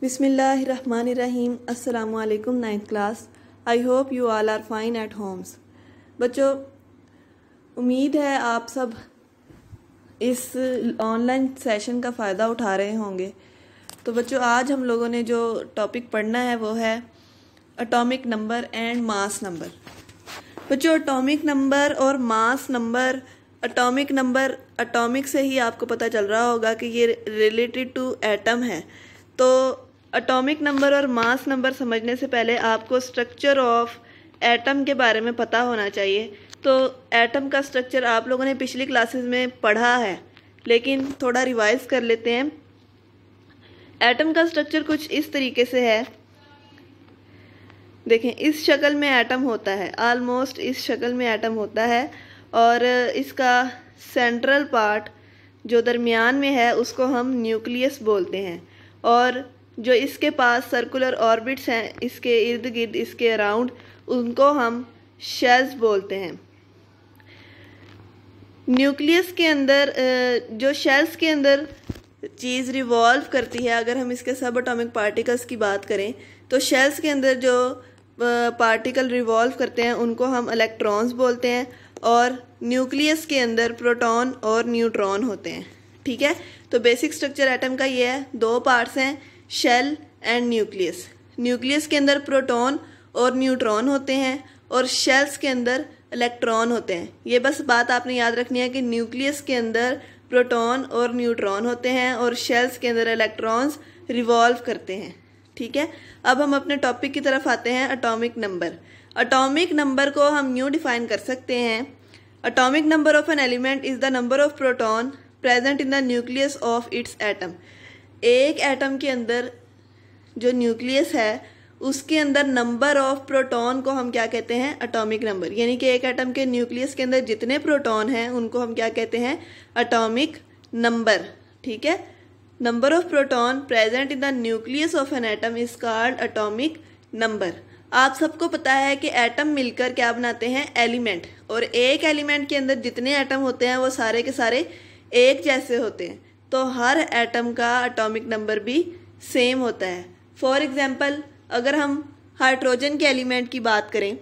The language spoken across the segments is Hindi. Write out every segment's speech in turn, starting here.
बिस्मिल्लाहिर्रहमानिर्रहीम। अस्सलामु अलैकुम ninth class. I hope you all are fine at homes. बच्चों, उम्मीद है आप सब इस ऑनलाइन सेशन का फ़ायदा उठा रहे होंगे। तो बच्चों, आज हम लोगों ने जो टॉपिक पढ़ना है वो है atomic number and mass number. बच्चों, एटॉमिक नंबर और mass number, atomic number atomic से ही आपको पता चल रहा होगा कि ये रिलेटेड टू एटम है। तो एटॉमिक नंबर और मास नंबर समझने से पहले आपको स्ट्रक्चर ऑफ एटम के बारे में पता होना चाहिए। तो एटम का स्ट्रक्चर आप लोगों ने पिछली क्लासेस में पढ़ा है, लेकिन थोड़ा रिवाइज कर लेते हैं। एटम का स्ट्रक्चर कुछ इस तरीके से है। देखें, इस शक्ल में एटम होता है, ऑलमोस्ट इस शक्ल में एटम होता है, और इसका सेंट्रल पार्ट जो दरमियान में है उसको हम न्यूक्लियस बोलते हैं, और जो इसके पास सर्कुलर ऑर्बिट्स हैं, इसके इर्द गिर्द, इसके अराउंड, उनको हम शेल्स बोलते हैं। न्यूक्लियस के अंदर जो शेल्स के अंदर चीज़ रिवॉल्व करती है, अगर हम इसके सब एटॉमिक पार्टिकल्स की बात करें तो शेल्स के अंदर जो पार्टिकल रिवॉल्व करते हैं उनको हम इलेक्ट्रॉन्स बोलते हैं, और न्यूक्लियस के अंदर प्रोटॉन और न्यूट्रॉन होते हैं। ठीक है, तो बेसिक स्ट्रक्चर एटम का ये है। दो पार्ट्स हैं, शेल एंड न्यूक्लियस। न्यूक्लियस के अंदर प्रोटॉन और न्यूट्रॉन होते हैं, और शेल्स के अंदर इलेक्ट्रॉन होते हैं। ये बस बात आपने याद रखनी है कि न्यूक्लियस के अंदर प्रोटॉन और न्यूट्रॉन होते हैं, और शेल्स के अंदर इलेक्ट्रॉन्स रिवॉल्व करते हैं। ठीक है, अब हम अपने टॉपिक की तरफ आते हैं, एटॉमिक नंबर। एटॉमिक नंबर को हम यूँ डिफाइन कर सकते हैं, atomic number of an element is the number of proton present in the nucleus of its atom. एक एटम के अंदर जो न्यूक्लियस है उसके अंदर नंबर ऑफ प्रोटॉन को हम क्या कहते हैं? Atomic number. यानी कि एक एटम के न्यूक्लियस के अंदर जितने प्रोटॉन हैं उनको हम क्या कहते हैं? Atomic number. ठीक है, number of proton present in the nucleus of an atom is called atomic number. आप सबको पता है कि एटम मिलकर क्या बनाते हैं? एलिमेंट। और एक एलिमेंट के अंदर जितने एटम होते हैं वो सारे के सारे एक जैसे होते हैं, तो हर एटम का एटॉमिक नंबर भी सेम होता है। फॉर एग्जांपल, अगर हम हाइड्रोजन के एलिमेंट की बात करें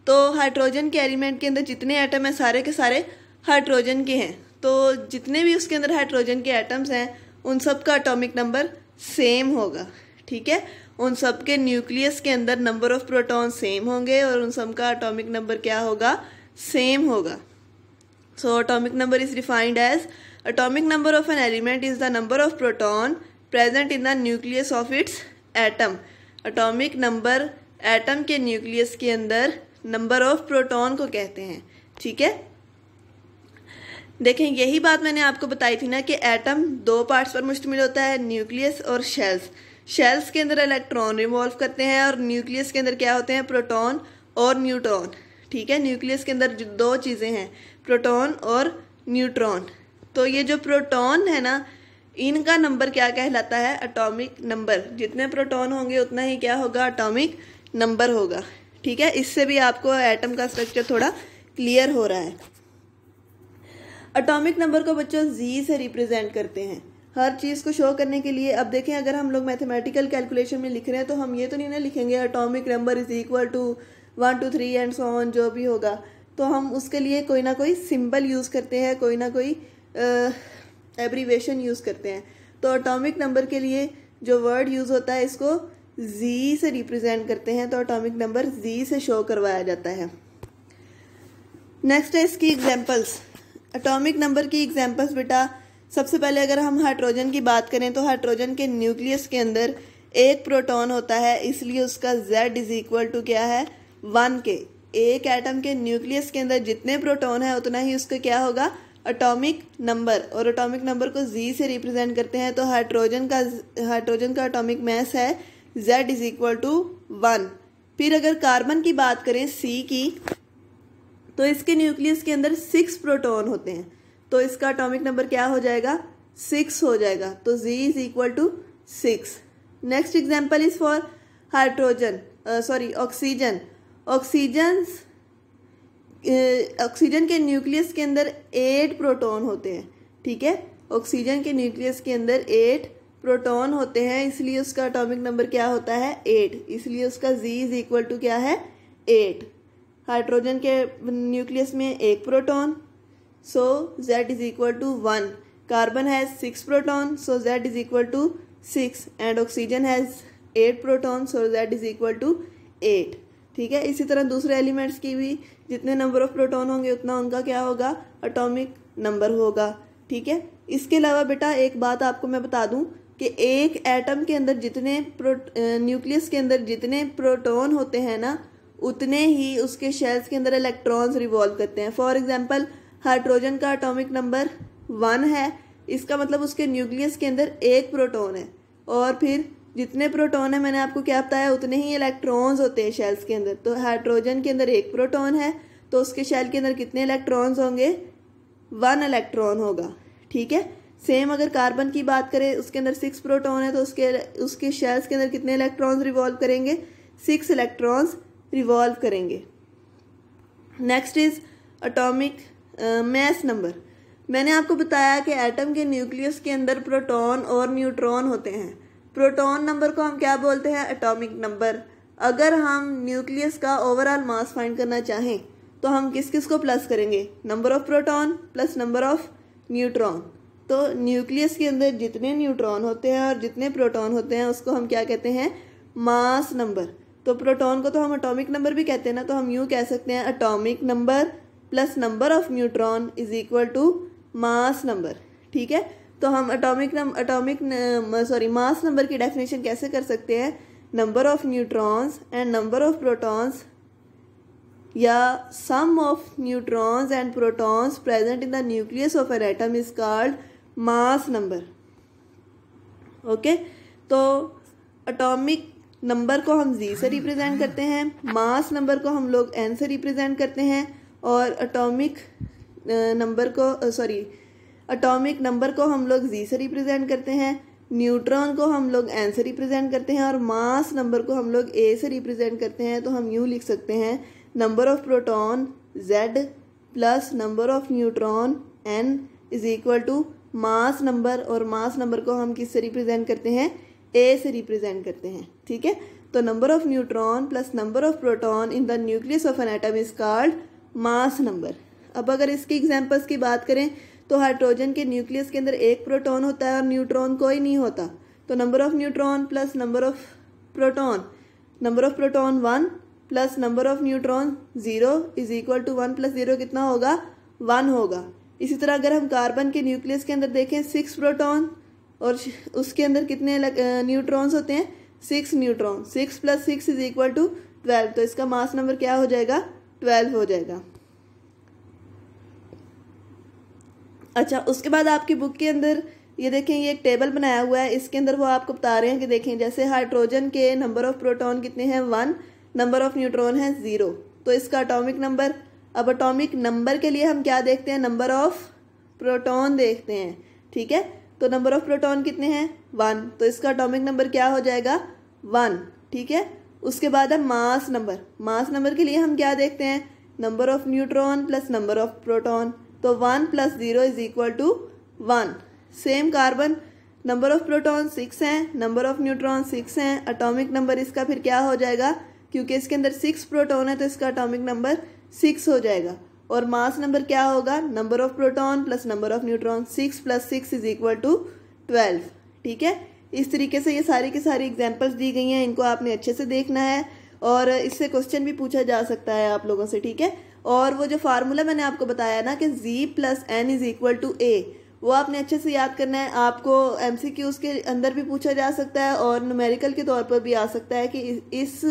तो हाइड्रोजन के एलिमेंट के अंदर जितने एटम हैं सारे के सारे हाइड्रोजन के हैं, तो जितने भी उसके अंदर हाइड्रोजन के एटम्स हैं उन सब का एटॉमिक नंबर सेम होगा। ठीक है, उन सब के न्यूक्लियस के अंदर नंबर ऑफ प्रोटॉन सेम होंगे और उन सब का एटॉमिक नंबर क्या होगा? सेम होगा। So atomic number is defined as atomic number of an element is the number of proton present in the nucleus of its atom. Atomic number atom के न्यूक्लियस के अंदर नंबर ऑफ प्रोटॉन को कहते हैं। ठीक है, देखें, यही बात मैंने आपको बताई थी ना कि एटम दो पार्ट्स पर मुश्तमिल होता है, न्यूक्लियस और शेल्स। शेल्स के अंदर इलेक्ट्रॉन रिवॉल्व करते हैं और न्यूक्लियस के अंदर क्या होते हैं? प्रोटॉन और न्यूट्रॉन। ठीक है, न्यूक्लियस के अंदर दो चीज़ें हैं, प्रोटॉन और न्यूट्रॉन। तो ये जो प्रोटॉन है ना, इनका नंबर क्या कहलाता है? Atomic number. जितने प्रोटॉन होंगे उतना ही क्या होगा? एटॉमिक नंबर होगा। ठीक है, इससे भी आपको एटम का स्ट्रक्चर थोड़ा क्लियर हो रहा है। एटॉमिक नंबर को बच्चों जी से रिप्रेजेंट करते हैं हर चीज़ को शो करने के लिए। अब देखें, अगर हम लोग मैथमेटिकल कैलकुलेशन में लिख रहे हैं तो हम ये तो नहीं ना लिखेंगे atomic number is equal to 1 2 3 and so on, जो भी होगा। तो हम उसके लिए कोई ना कोई सिंबल यूज़ करते हैं, कोई ना कोई एब्रीवेशन यूज़ करते हैं। तो एटॉमिक नंबर के लिए जो वर्ड यूज़ होता है इसको जी से रिप्रेजेंट करते हैं, तो एटॉमिक नंबर जी से शो करवाया जाता है। नेक्स्ट है इसकी एग्जांपल्स। एटॉमिक नंबर की एग्जांपल्स बेटा, सबसे पहले अगर हम हाइड्रोजन की बात करें तो हाइड्रोजन के न्यूक्लियस के अंदर एक प्रोटॉन होता है, इसलिए उसका Z इज इक्वल टू क्या है? 1 के। एक एटम के न्यूक्लियस के अंदर जितने प्रोटॉन है उतना ही उसका क्या होगा? Atomic number. और एटॉमिक नंबर को जी से रिप्रेजेंट करते हैं, तो हाइड्रोजन का एटॉमिक मास है Z इज इक्वल टू 1। फिर अगर कार्बन की बात करें C की, तो इसके न्यूक्लियस के अंदर 6 प्रोटॉन होते हैं, तो इसका एटॉमिक नंबर क्या हो जाएगा? 6 हो जाएगा, तो Z is equal to 6। Next example is for oxygen. Oxygen के न्यूक्लियस के अंदर 8 प्रोटॉन होते हैं। ठीक है, ऑक्सीजन के न्यूक्लियस के अंदर 8 प्रोटॉन होते हैं, इसलिए उसका एटॉमिक नंबर क्या होता है 8, इसलिए उसका Z इज इक्वल टू क्या है 8। हाइड्रोजन के न्यूक्लियस में एक proton, so Z is equal to 1। Carbon has 6 proton, so Z is equal to 6 and oxygen has 8 proton, so Z is equal to 8। ठीक है, इसी तरह दूसरे एलिमेंट्स की भी जितने नंबर ऑफ प्रोटॉन होंगे उतना उनका क्या होगा एटॉमिक नंबर होगा। ठीक है, इसके अलावा बेटा एक बात आपको मैं बता दूं कि एक एटम के अंदर जितने न्यूक्लियस के अंदर जितने प्रोटॉन होते हैं ना, उतने ही उसके शेल्स के अंदर इलेक्ट्रॉन्स रिवॉल्व करते हैं। फॉर एग्जांपल हाइड्रोजन का एटॉमिक नंबर 1 है, इसका मतलब उसके न्यूक्लियस के अंदर एक प्रोटॉन है, और फिर जितने प्रोटॉन है मैंने आपको क्या बताया उतने ही इलेक्ट्रॉन्स होते हैं शेल्स के अंदर। तो हाइड्रोजन के अंदर एक प्रोटॉन है तो उसके शेल के अंदर कितने इलेक्ट्रॉन्स होंगे 1 इलेक्ट्रॉन होगा। ठीक है, सेम अगर कार्बन की बात करें उसके अंदर 6 प्रोटॉन है तो उसके शेल्स के अंदर कितने इलेक्ट्रॉन्स रिवॉल्व करेंगे 6 इलेक्ट्रॉन्स रिवॉल्व करेंगे। Next is atomic mass number. मैंने आपको बताया कि एटम के न्यूक्लियस के अंदर प्रोटॉन और न्यूट्रॉन होते हैं। प्रोटॉन नंबर को हम क्या बोलते हैं एटॉमिक नंबर। अगर हम न्यूक्लियस का ओवरऑल मास फाइंड करना चाहें तो हम किस किस को प्लस करेंगे, number of proton plus number of neutron. तो न्यूक्लियस के अंदर जितने न्यूट्रॉन होते हैं और जितने प्रोटॉन होते हैं उसको हम क्या कहते हैं मास नंबर। तो प्रोटॉन को तो हम एटॉमिक नंबर भी कहते हैं ना, तो हम यूँ कह सकते हैं atomic number plus number of neutron is equal to mass number. ठीक है, तो हम मास नंबर की डेफिनेशन कैसे कर सकते हैं, number of neutrons and number of protons या sum of neutrons and protons present in the nucleus of an atom is called mass number. Okay, तो एटॉमिक नंबर को हम Z से रिप्रेजेंट करते हैं, मास नंबर को हम लोग N से रिप्रेजेंट करते हैं, और एटॉमिक नंबर को हम लोग Z से रिप्रेजेंट करते हैं, न्यूट्रॉन को हम लोग N से रिप्रेजेंट करते हैं, और मास नंबर को हम लोग A से रिप्रेजेंट करते हैं। तो हम यूँ लिख सकते हैं number of proton Z plus number of neutron N is equal to mass number, और मास नंबर को हम किस से रिप्रेजेंट करते हैं A से रिप्रेजेंट करते हैं। ठीक है, तो number of neutron plus number of proton in the nucleus of an atom is called mass number. अब अगर इसकी एग्जांपल्स की बात करें तो हाइड्रोजन के न्यूक्लियस के अंदर एक प्रोटॉन होता है और न्यूट्रॉन कोई नहीं होता, तो number of neutron plus number of proton 1 plus number of neutron 0 is equal to 1 plus 0 कितना होगा 1 होगा। इसी तरह अगर हम कार्बन के न्यूक्लियस के अंदर देखें 6 प्रोटॉन और उसके अंदर कितने न्यूट्रॉन्स होते हैं 6 neutron, 6 plus 6 is equal to 12, तो इसका मास नंबर क्या हो जाएगा 12 हो जाएगा। अच्छा, उसके बाद आपकी बुक के अंदर ये देखें, ये एक टेबल बनाया हुआ है, इसके अंदर वो आपको बता रहे हैं कि देखें जैसे हाइड्रोजन के नंबर ऑफ प्रोटॉन कितने हैं 1, नंबर ऑफ न्यूट्रॉन है 0, तो इसका एटॉमिक नंबर। अब एटॉमिक नंबर के लिए हम क्या देखते हैं नंबर ऑफ प्रोटॉन देखते हैं। ठीक है, तो नंबर ऑफ प्रोटॉन कितने हैं 1, तो इसका एटॉमिक नंबर क्या हो जाएगा 1। ठीक है, उसके बाद है मास नंबर। मास नंबर के लिए हम क्या देखते हैं number of neutron plus number of proton, तो 1 plus 0 is equal to 1। Same carbon number of proton 6 हैं, नंबर ऑफ न्यूट्रॉन 6 हैं, एटॉमिक नंबर इसका फिर क्या हो जाएगा, क्योंकि इसके अंदर 6 प्रोटॉन है तो इसका एटॉमिक नंबर 6 हो जाएगा। और मास नंबर क्या होगा number of proton plus number of neutron, 6 plus 6 is equal to 12। ठीक है, इस तरीके से ये सारी की सारी एग्जांपल्स दी गई हैं, इनको आपने अच्छे से देखना है और इससे क्वेश्चन भी पूछा जा सकता है आप लोगों से। ठीक है, और वो जो फार्मूला मैंने आपको बताया ना कि Z plus N is equal to A, वो आपने अच्छे से याद करना है। आपको MCQs के अंदर भी पूछा जा सकता है और न्यूमेरिकल के तौर पर भी आ सकता है कि इस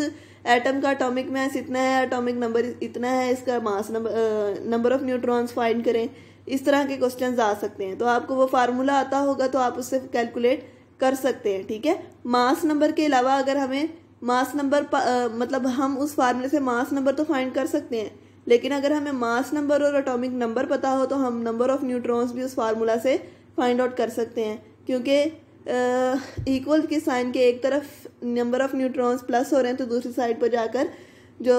एटम का एटॉमिक मास इतना है, एटॉमिक नंबर इतना है, इसका mass number of neutrons find करें, इस तरह के क्वेश्चंस आ सकते हैं। तो आपको वो फार्मूला आता होगा तो आप उससे कैलकुलेट कर सकते हैं। ठीक है, मास नंबर के अलावा अगर हमें मास नंबर मतलब हम उस फार्मूले से मास नंबर तो फाइंड कर सकते हैं, लेकिन अगर हमें मास नंबर और एटॉमिक नंबर पता हो तो हम नंबर ऑफ न्यूट्रॉन्स भी उस फार्मूला से फाइंड आउट कर सकते हैं, क्योंकि इक्वल के साइन के एक तरफ नंबर ऑफ न्यूट्रॉन्स प्लस हो रहे हैं तो दूसरी साइड पर जाकर जो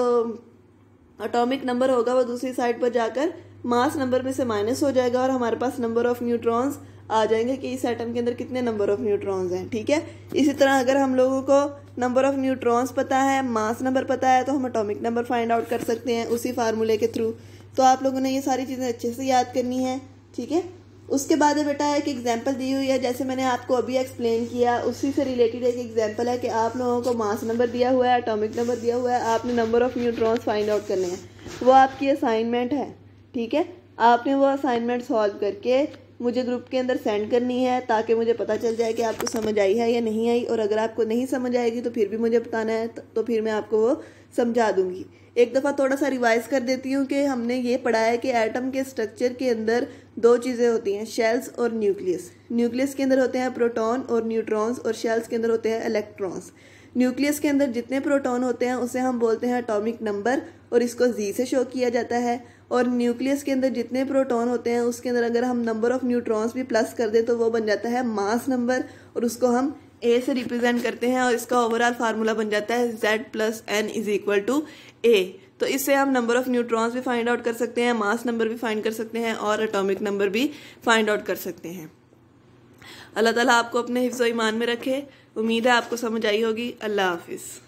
एटॉमिक नंबर होगा वो दूसरी साइड पर जाकर मास नंबर में से माइनस हो जाएगा और हमारे पास नंबर ऑफ न्यूट्रॉन्स आ जाएंगे कि इस एटम के अंदर कितने नंबर ऑफ न्यूट्रॉन्स हैं। ठीक है, इसी तरह अगर हम लोगों को नंबर ऑफ न्यूट्रॉन्स पता है, मास नंबर पता है, तो हम एटॉमिक नंबर फाइंड आउट कर सकते हैं उसी फार्मूले के थ्रू। तो आप लोगों ने ये सारी चीज़ें अच्छे से याद करनी है। ठीक है, उसके बाद बेटा एक एग्जांपल दी हुई है, जैसे मैंने आपको अभी एक्सप्लेन किया उसी से रिलेटेड एक एग्जांपल है कि आप लोगों को मास नंबर दिया हुआ है, एटॉमिक नंबर दिया हुआ है, आपने number of neutrons find out करने हैं। वो आपकी असाइनमेंट है। ठीक है, आपने वो असाइनमेंट सॉल्व करके मुझे ग्रुप के अंदर सेंड करनी है ताकि मुझे पता चल जाए कि आपको समझ आई है या नहीं आई, और अगर आपको नहीं समझ आएगी तो फिर भी मुझे बताना है, तो फिर मैं आपको वो समझा दूंगी। एक दफ़ा थोड़ा सा रिवाइज कर देती हूँ कि हमने ये पढ़ा है कि एटम के स्ट्रक्चर के अंदर दो चीज़ें होती हैं, शेल्स और न्यूक्लियस। न्यूक्लियस के अंदर होते हैं प्रोटॉन और न्यूट्रॉन्स, और शेल्स के अंदर होते हैं इलेक्ट्रॉन्स। न्यूक्लियस के अंदर जितने प्रोटॉन होते हैं उसे हम बोलते हैं एटॉमिक नंबर, और इसको जी से शो किया जाता है। और न्यूक्लियस के अंदर जितने प्रोटॉन होते हैं उसके अंदर अगर हम नंबर ऑफ न्यूट्रॉन्स भी प्लस कर दें तो वो बन जाता है मास नंबर, और उसको हम ए से रिप्रेजेंट करते हैं, और इसका ओवरऑल फार्मूला बन जाता है Z+N = A। तो इससे हम नंबर ऑफ न्यूट्रॉन्स भी फाइंड आउट कर सकते हैं, मास नंबर भी फाइंड कर सकते हैं, और एटॉमिक नंबर भी फाइंड आउट कर सकते हैं। अल्लाह ताला आपको अपने हिफ्ज़-ओ-ईमान में रखे। उम्मीद है आपको समझ आई होगी। अल्लाह हाफिज़।